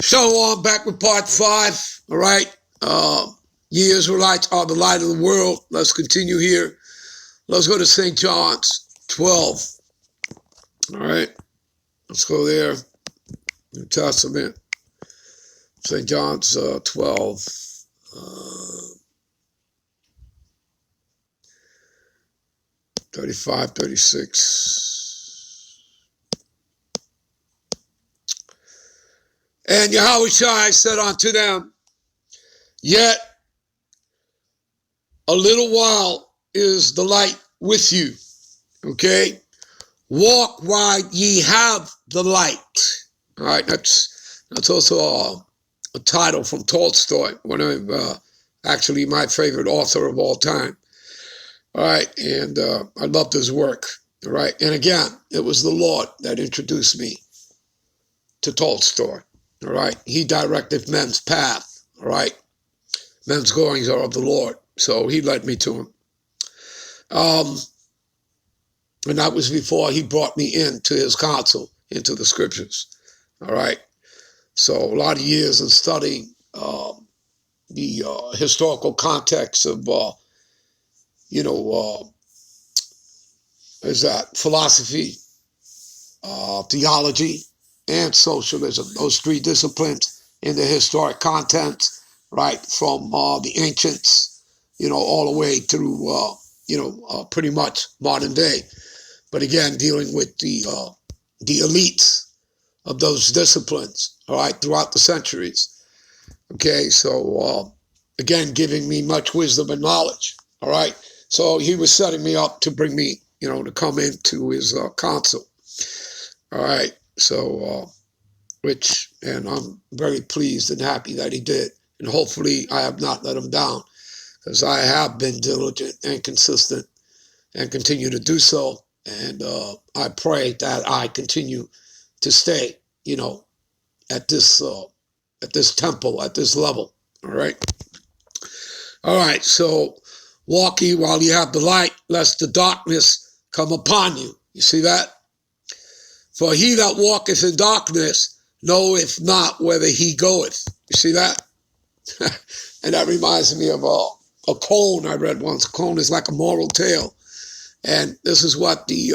Shalom, back with part 5. All right. Ye Israelites are the light of the world. Let's continue here. Let's go to St. John's 12. All right. Let's go there. New Testament. St. John's 12. 35, 36. And Yahushua said unto them, yet a little while is the light with you. Okay? Walk while ye have the light. All right, that's also a title from Tolstoy, one of actually my favorite author of all time. All right, and I loved his work. All right, and again, it was the Lord that introduced me to Tolstoy. All right, he directed men's path. All right, men's goings are of the Lord, so he led me to him. And that was before he brought me into his counsel, into the scriptures. All right, so a lot of years of studying the historical context of, is that philosophy, theology, and socialism, those three disciplines in the historic contents, right, from the ancients, all the way through, pretty much modern day. But again, dealing with the elites of those disciplines, all right, throughout the centuries. Okay, so again, giving me much wisdom and knowledge, all right. So he was setting me up to bring me, to come into his counsel, all right. So, and I'm very pleased and happy that he did. And hopefully I have not let him down, because I have been diligent and consistent and continue to do so. And I pray that I continue to stay, at this temple, at this level. All right. All right. So walk ye while you have the light, lest the darkness come upon you. You see that? For he that walketh in darkness knoweth not whither he goeth. You see that? And that reminds me of a cone I read once. A cone is like a moral tale. And this is what the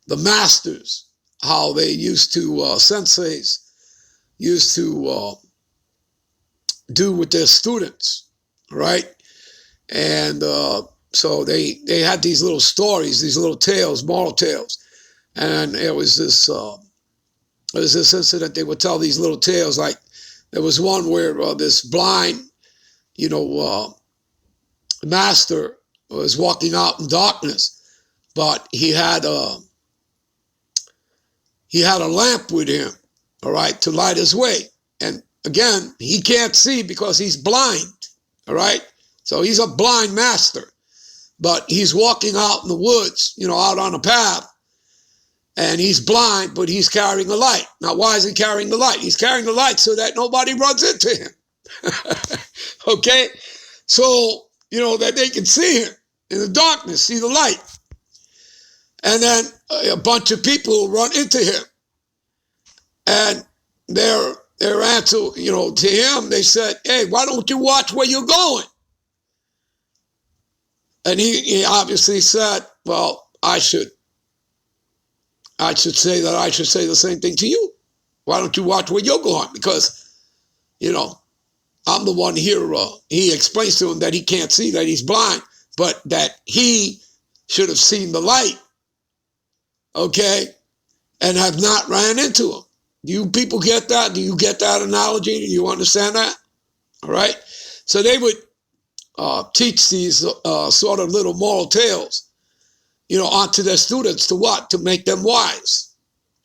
masters, how they used to, senseis, used to do with their students, right? And so they had these little stories, these little tales, moral tales. And there was this incident, they would tell these little tales. Like there was one where this blind, master was walking out in darkness, but he had a lamp with him, all right, to light his way. And again, he can't see because he's blind, all right. So he's a blind master, but he's walking out in the woods, out on a path. And he's blind, but he's carrying a light. Now, why is he carrying the light? He's carrying the light so that nobody runs into him. Okay? So, that they can see him in the darkness, see the light. And then a bunch of people run into him. And their answer, to him, they said, hey, why don't you watch where you're going? And he obviously said, well, I should say that I should say the same thing to you. Why don't you watch where you're going? Because, I'm the one here. He explains to him that he can't see, that he's blind, but that he should have seen the light, okay, and have not ran into him. Do you people get that? Do you get that analogy? Do you understand that? All right. So they would teach these sort of little moral tales, onto their students to what? To make them wise.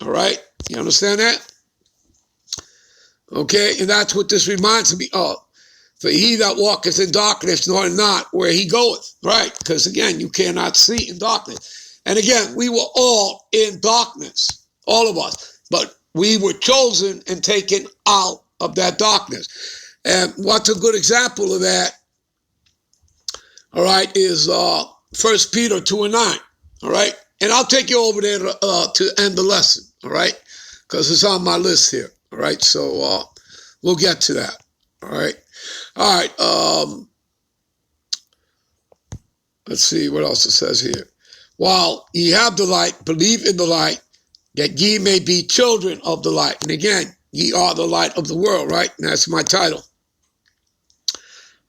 All right? You understand that? Okay, and that's what this reminds me of. For he that walketh in darkness knoweth not where he goeth. Right? Because again, you cannot see in darkness. And again, we were all in darkness, all of us. But we were chosen and taken out of that darkness. And what's a good example of that, all right, is 1 Peter 2:9. All right. And I'll take you over there to end the lesson. All right. Because it's on my list here. All right, so we'll get to that. All right. All right. Let's see what else it says here. While ye have the light, believe in the light, that ye may be children of the light. And again, ye are the light of the world, right? And that's my title.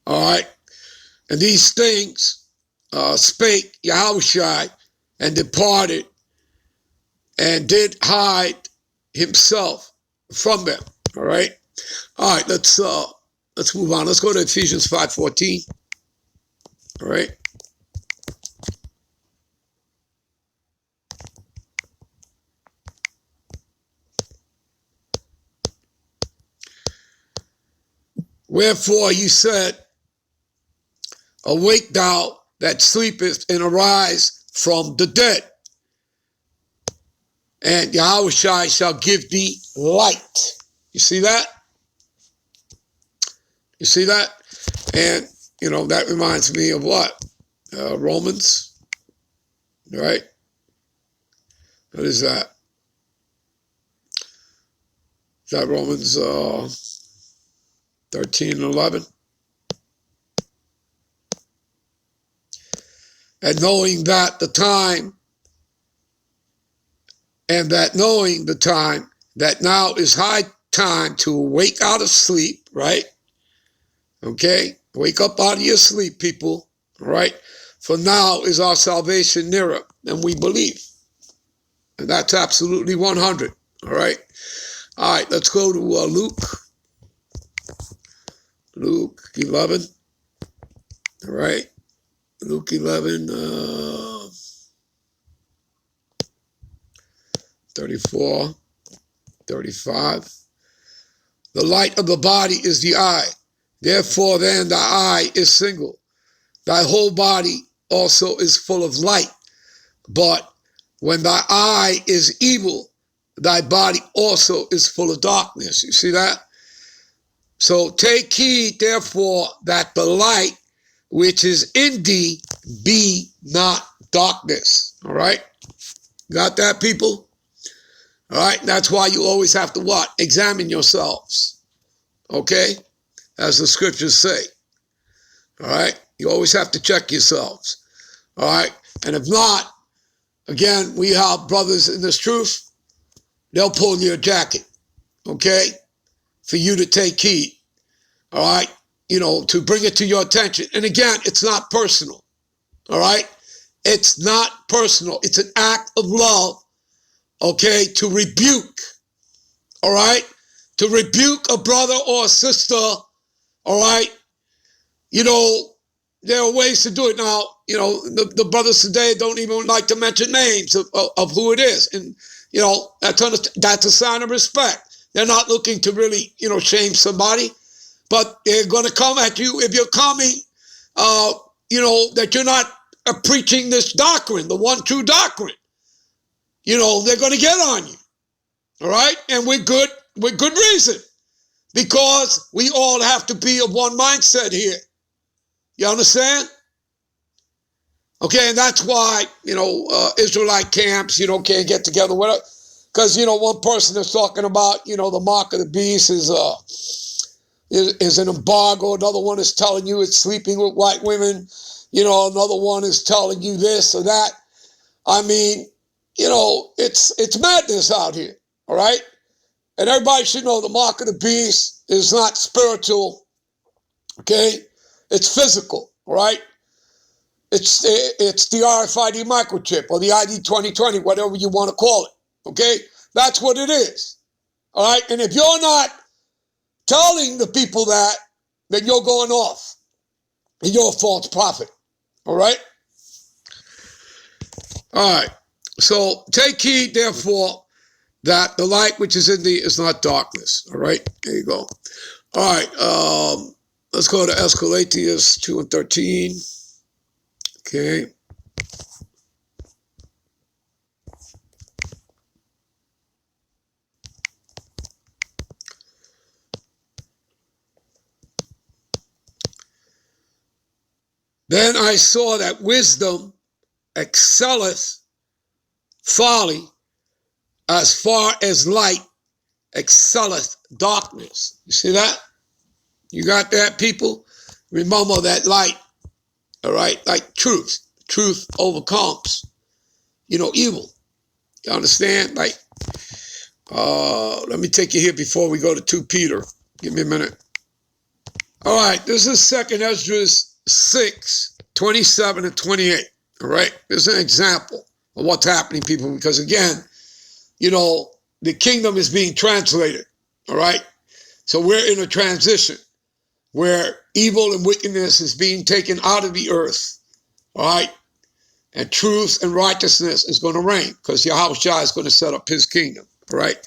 All right. And these things spake Yahushua and departed and did hide himself from them. All right. All right. Let's move on. Let's go to Ephesians 5:14. All right. Wherefore you said, awake thou that sleepest, and arise from the dead, and Yahushua shall give thee light. You see that? You see that? And, that reminds me of what? Romans, right? What is that? Is that Romans 13 and 11? And knowing that the time, and that knowing the time, that now is high time to wake out of sleep, right? Okay? Wake up out of your sleep, people, all right? For now is our salvation nearer than we believe. And that's absolutely 100, all right? All right, let's go to Luke. Luke 11, all right? Luke 11, 34, 35. The light of the body is the eye. Therefore, then, the eye is single. Thy whole body also is full of light. But when thy eye is evil, thy body also is full of darkness. You see that? So take heed, therefore, that the light which is in thee be not darkness. All right? Got that, people? All right? That's why you always have to what? Examine yourselves. Okay? As the scriptures say. All right? You always have to check yourselves. All right? And if not, again, we have brothers in this truth. They'll pull your jacket. Okay? For you to take heed. All right? To bring it to your attention. And again, it's not personal. All right? It's not personal. It's an act of love. Okay? To rebuke. All right? To rebuke a brother or a sister. All right? There are ways to do it now. The brothers today don't even like to mention names of who it is. And, that's a sign of respect. They're not looking to really, shame somebody. But they're going to come at you if you're coming, that you're not preaching this doctrine, the one true doctrine. They're going to get on you. All right? And with good reason. Because we all have to be of one mindset here. You understand? Okay, and that's why, Israelite camps, can't get together with it. Because, one person is talking about, the mark of the beast is an embargo. Another one is telling you it's sleeping with white women. Another one is telling you this or that. I mean, it's madness out here, all right? And everybody should know the mark of the beast is not spiritual, okay? It's physical, all right? It's the RFID microchip or the ID 2020, whatever you want to call it, okay? That's what it is, all right? And if you're not telling the people that, then you're going off and you're a false prophet, all right? All right, so take heed, therefore, that the light which is in thee is not darkness, all right? There you go. All right, let's go to Escalatius 2 and 13. Okay. Then I saw that wisdom excelleth folly as far as light excelleth darkness. You see that? You got that, people? Remember that light, all right? Like truth. Truth overcomes, evil. You understand? Like, let me take you here before we go to 2 Peter. Give me a minute. All right, this is 2nd Ezra 6, 27 and 28. All right, this is an example of what's happening, people, because again, the kingdom is being translated. All right, so we're in a transition where evil and wickedness is being taken out of the earth. All right, and truth and righteousness is going to reign because Yahushua is going to set up his kingdom. All right,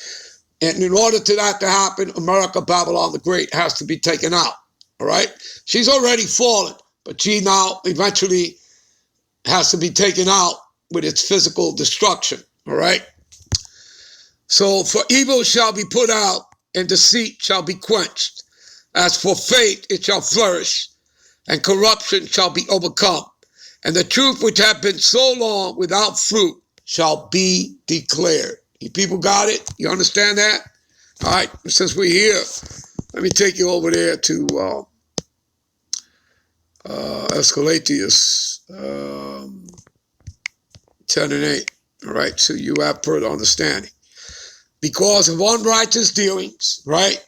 and in order for that to happen, America, Babylon the Great, has to be taken out. All right, she's already fallen, but she now eventually has to be taken out with its physical destruction. All right. So for evil shall be put out, and deceit shall be quenched. As for faith, it shall flourish, and corruption shall be overcome. And the truth which hath been so long without fruit shall be declared. You people got it? You understand that? All right. Since we're here, let me take you over there to Escalatius 10 and 8. All right. So you have further understanding. Because of unrighteous dealings, right?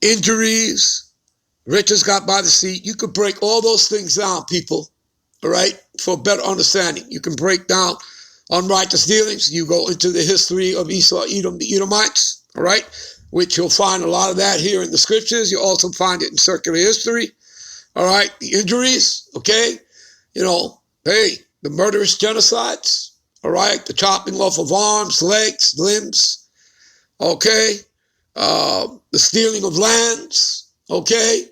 Injuries, riches got by deceit. You could break all those things down, people, all right, for better understanding. You can break down unrighteous dealings. You go into the history of Esau, Edom, the Edomites, all right, which you'll find a lot of that here in the scriptures. You'll also find it in circular history, all right, the injuries, okay, hey, the murderous genocides. All right, the chopping off of arms, legs, limbs, okay, the stealing of lands, okay,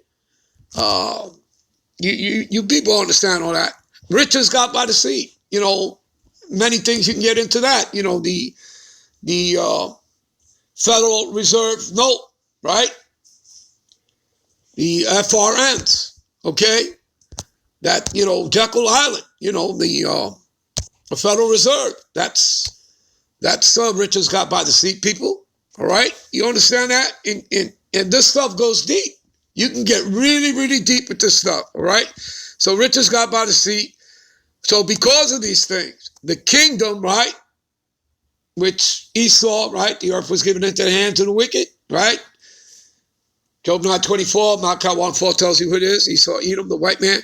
you people understand all that. Riches got by deceit, many things you can get into that, the Federal Reserve note, right, the FRNs, okay, that, Jekyll Island, the Federal Reserve, that's riches got by deceit, people. All right, you understand that? And this stuff goes deep. You can get really, really deep with this stuff. All right, so riches got by deceit. So because of these things, the kingdom, right, which Esau, right, the earth was given into the hands of the wicked, right? Job 9:24, Malachi 1:4 tells you who it is. Esau, Edom, the white man.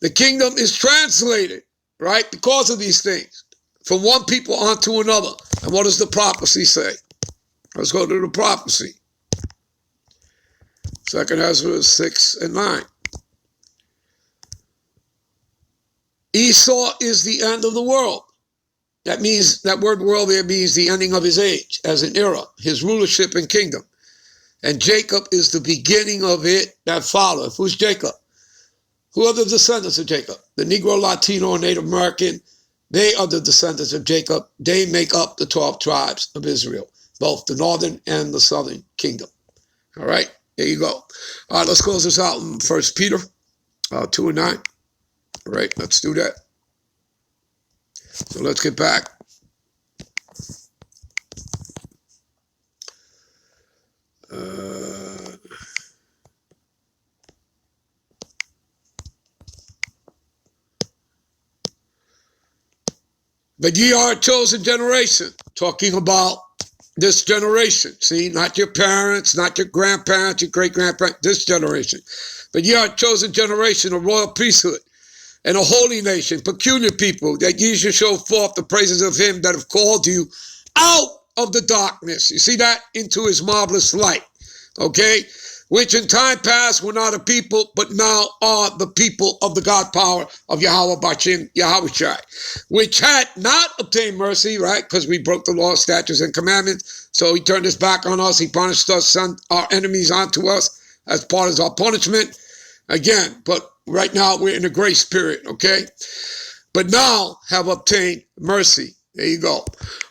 The kingdom is translated, right, because of these things, from one people onto another. And what does the prophecy say? Let's go to the prophecy. 2nd Ezra 6 and 9. Esau is the end of the world. That means, that word world there means the ending of his age as an era, his rulership and kingdom. And Jacob is the beginning of it that followeth. Who's Jacob? Who are the descendants of Jacob? The Negro, Latino, and Native American, they are the descendants of Jacob. They make up the 12 tribes of Israel, both the northern and the southern kingdom. All right, there you go. All right, let's close this out in 1 Peter 2 and 9. All right, let's do that. So let's get back. But ye are a chosen generation, talking about this generation. See, not your parents, not your grandparents, your great-grandparents, this generation. But ye are a chosen generation, a royal priesthood, and a holy nation, peculiar people, that ye should show forth the praises of him that have called you out of the darkness. You see that? Into his marvelous light. Okay? Which in time past were not a people, but now are the people of the God power of Yahweh Bashim Yahushai, which had not obtained mercy, right? Because we broke the law, statutes, and commandments. So he turned his back on us. He punished us, sent our enemies onto us as part of our punishment. Again, but right now we're in a grace period, okay? But now have obtained mercy. There you go.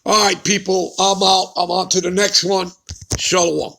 All right, people, I'm out. I'm on to the next one. Shalom.